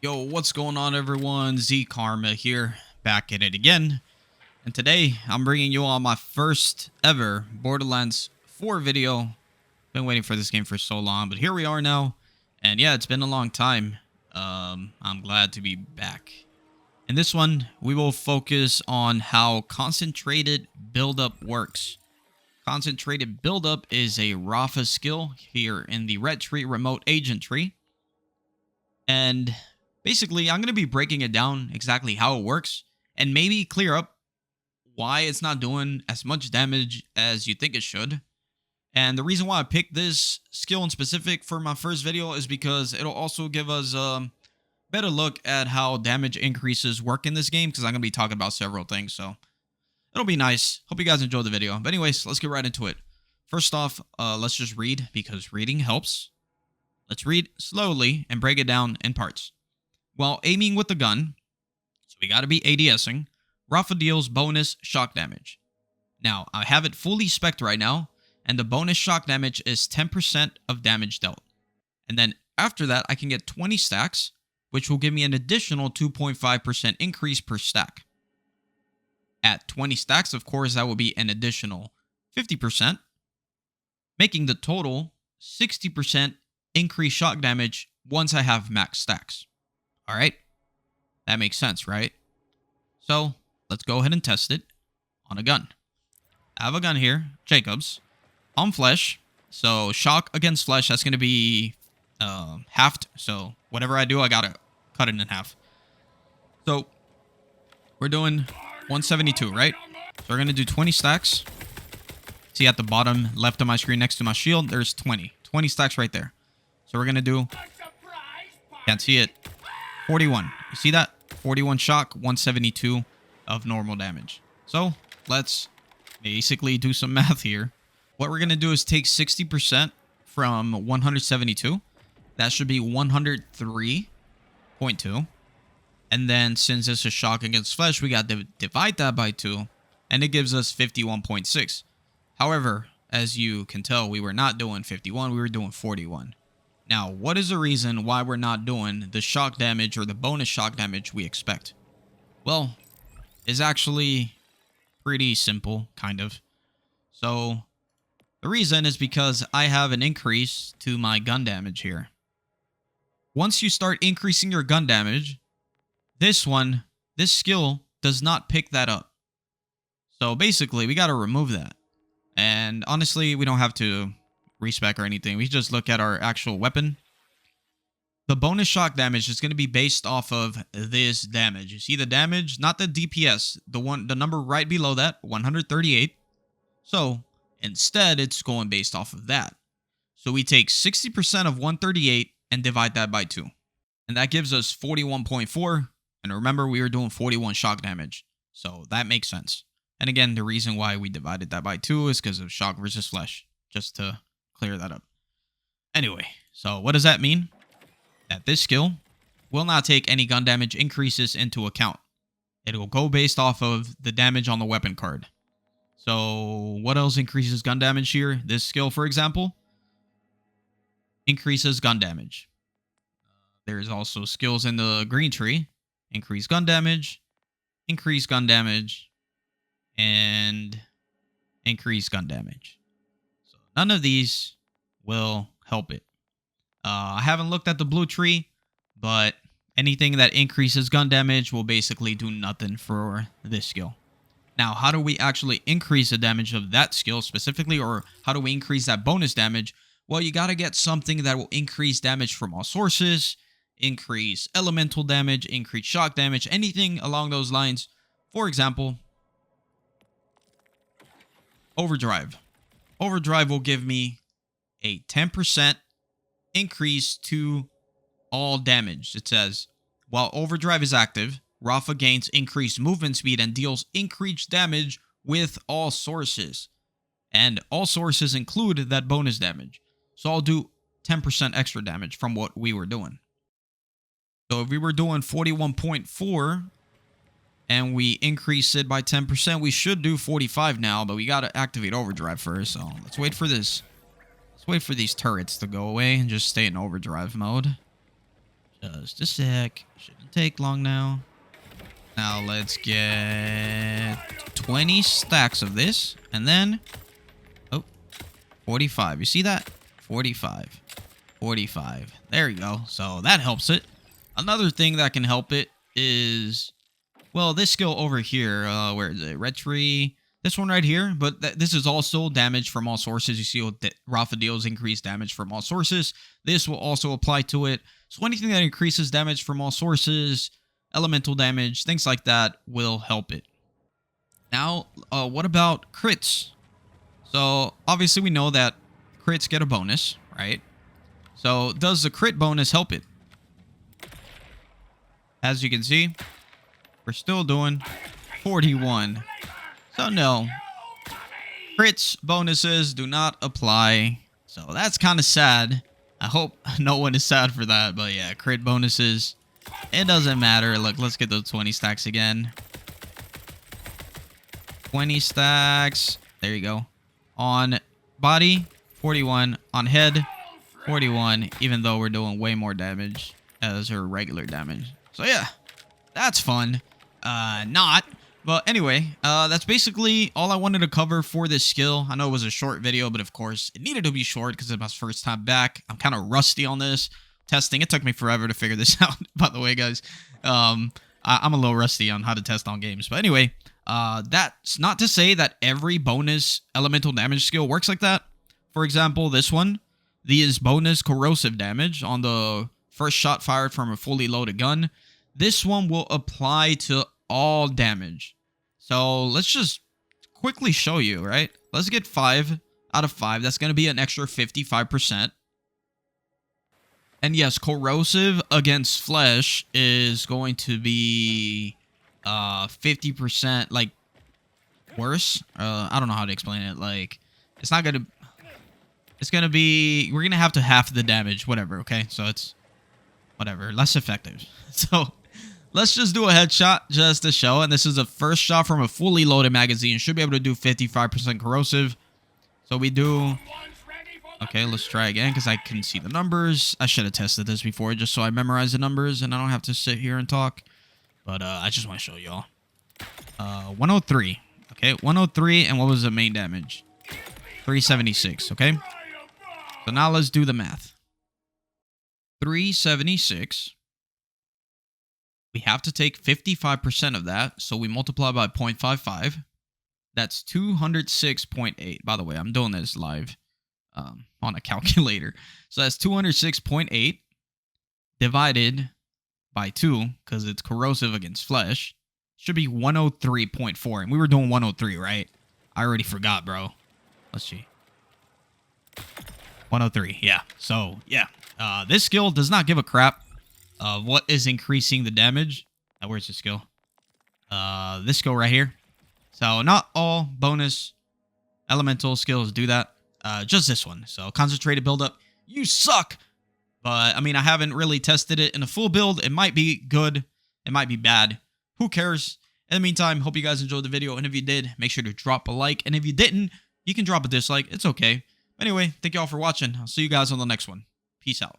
Yo, what's going on, everyone? Z Karma here, back at it again. And today, I'm bringing you on my first ever Borderlands 4 video. Been waiting for this game for so long, but here we are now. And yeah, it's been a long time. I'm glad to be back. In this one, we will focus on how concentrated buildup works. Concentrated buildup is a RAFA skill here in the Red Tree Remote Agent Tree. And basically, I'm going to be breaking it down exactly how it works and maybe clear up why it's not doing as much damage as you think it should. And the reason why I picked this skill in specific for my first video is because it'll also give us a better look at how damage increases work in this game, because I'm going to be talking about several things, so it'll be nice. Hope you guys enjoy the video. But anyways, let's get right into it. First off, let's just read, because reading helps. Let's read slowly and break it down in parts. While aiming with the gun, so we gotta be ADSing, RAFA deals bonus shock damage. Now, I have it fully spec'd right now, and the bonus shock damage is 10% of damage dealt. And then after that, I can get 20 stacks, which will give me an additional 2.5% increase per stack. At 20 stacks, of course, that will be an additional 50%, making the total 60% increased shock damage once I have max stacks. Alright, that makes sense, right? So, let's go ahead and test it on a gun. I have a gun here, Jacobs, on flesh. So, shock against flesh, that's going to be halved. So, whatever I do, I got to cut it in half. So, we're doing 172, right? So, we're going to do 20 stacks. See at the bottom left of my screen next to my shield, there's 20. 20 stacks right there. So, we're going to do, can't see it, 41. You see that? 41 shock, 172 of normal damage. So, let's basically do some math here. What we're going to do is take 60% from 172. That should be 103.2. And then, since it's a shock against flesh, we got to divide that by 2. And it gives us 51.6. However, as you can tell, we were not doing 51. We were doing 41. Now, what is the reason why we're not doing the shock damage or the bonus shock damage we expect? Well, it's actually pretty simple, kind of. So, the reason is because I have an increase to my gun damage here. Once you start increasing your gun damage, this skill does not pick that up. So, basically, we got to remove that. And honestly, we don't have to respec or anything. We just look at our actual weapon. The bonus shock damage is going to be based off of this damage. You see the damage, not the DPS, the number right below that, 138. So instead, it's going based off of that. So we take 60% of 138 and divide that by 2. And that gives us 41.4. And remember, we were doing 41 shock damage. So that makes sense. And again, the reason why we divided that by 2 is because of shock versus flesh. Just to clear that up. Anyway, so what does that mean? That this skill will not take any gun damage increases into account. It will go based off of the damage on the weapon card. So what else increases gun damage here? This skill, for example, increases gun damage. There's also skills in the green tree. Increase gun damage, and increase gun damage. None of these will help it. I haven't looked at the blue tree, but anything that increases gun damage will basically do nothing for this skill. Now, how do we actually increase the damage of that skill specifically, or how do we increase that bonus damage? Well, you got to get something that will increase damage from all sources, increase elemental damage, increase shock damage, anything along those lines. For example, Overdrive. Overdrive will give me a 10% increase to all damage. It says, while Overdrive is active, RAFA gains increased movement speed and deals increased damage with all sources. And all sources include that bonus damage. So I'll do 10% extra damage from what we were doing. So if we were doing 41.4 and we increase it by 10%, we should do 45 now, but we got to activate overdrive first. So let's wait for this. Let's wait for these turrets to go away and just stay in overdrive mode. Just a sec. Shouldn't take long now. Now let's get 20 stacks of this. And then, oh, 45. You see that? 45. 45. There you go. So that helps it. Another thing that can help it is, well, this skill over here. Where is it? Red tree. This one right here. But this is also damage from all sources. You see what RAFA deals increased damage from all sources. This will also apply to it. So anything that increases damage from all sources, elemental damage, things like that will help it. Now, what about crits? So obviously we know that crits get a bonus, right? So does the crit bonus help it? As you can see, we're still doing 41. So no, crits bonuses do not apply. So that's kind of sad. I hope no one is sad for that. But yeah, crit bonuses, it doesn't matter. Look, let's get those 20 stacks again. 20 stacks. There you go. On body, 41. On head, 41. Even though we're doing way more damage as her regular damage. So yeah, that's fun. Not. But anyway, that's basically all I wanted to cover for this skill. I know it was a short video, but of course, it needed to be short because it's my first time back. I'm kind of rusty on this testing. It took me forever to figure this out, by the way, guys. I'm a little rusty on how to test on games. But anyway, that's not to say that every bonus elemental damage skill works like that. For example, this one, these bonus corrosive damage on the first shot fired from a fully loaded gun. This one will apply to all damage. So let's just quickly show you, right? Let's get 5 out of 5. That's going to be an extra 55%. And yes, corrosive against flesh is going to be 50% like worse. I don't know how to explain it. Like, it's not going to... It's going to be... We're going to have to half the damage, whatever, okay? So it's... Whatever, less effective. So... Let's just do a headshot just to show. And this is the first shot from a fully loaded magazine. Should be able to do 55% corrosive. So we do... Okay, let's try again because I couldn't see the numbers. I should have tested this before just so I memorize the numbers and I don't have to sit here and talk. But I just want to show y'all. 103. Okay, 103. And what was the main damage? 376, okay? So now let's do the math. 376... We have to take 55% of that, so we multiply by 0.55. That's 206.8. By the way, I'm doing this live on a calculator. So that's 206.8 divided by 2, because it's corrosive against flesh. Should be 103.4, and we were doing 103, right? I already forgot, bro. Let's see. 103, yeah. So, yeah. This skill does not give a crap. What is increasing the damage? Where's the skill? This skill right here. So not all bonus elemental skills do that. Just this one. So concentrated buildup. You suck. But I mean, I haven't really tested it in a full build. It might be good. It might be bad. Who cares? In the meantime, hope you guys enjoyed the video. And if you did, make sure to drop a like. And if you didn't, you can drop a dislike. It's okay. Anyway, thank you all for watching. I'll see you guys on the next one. Peace out.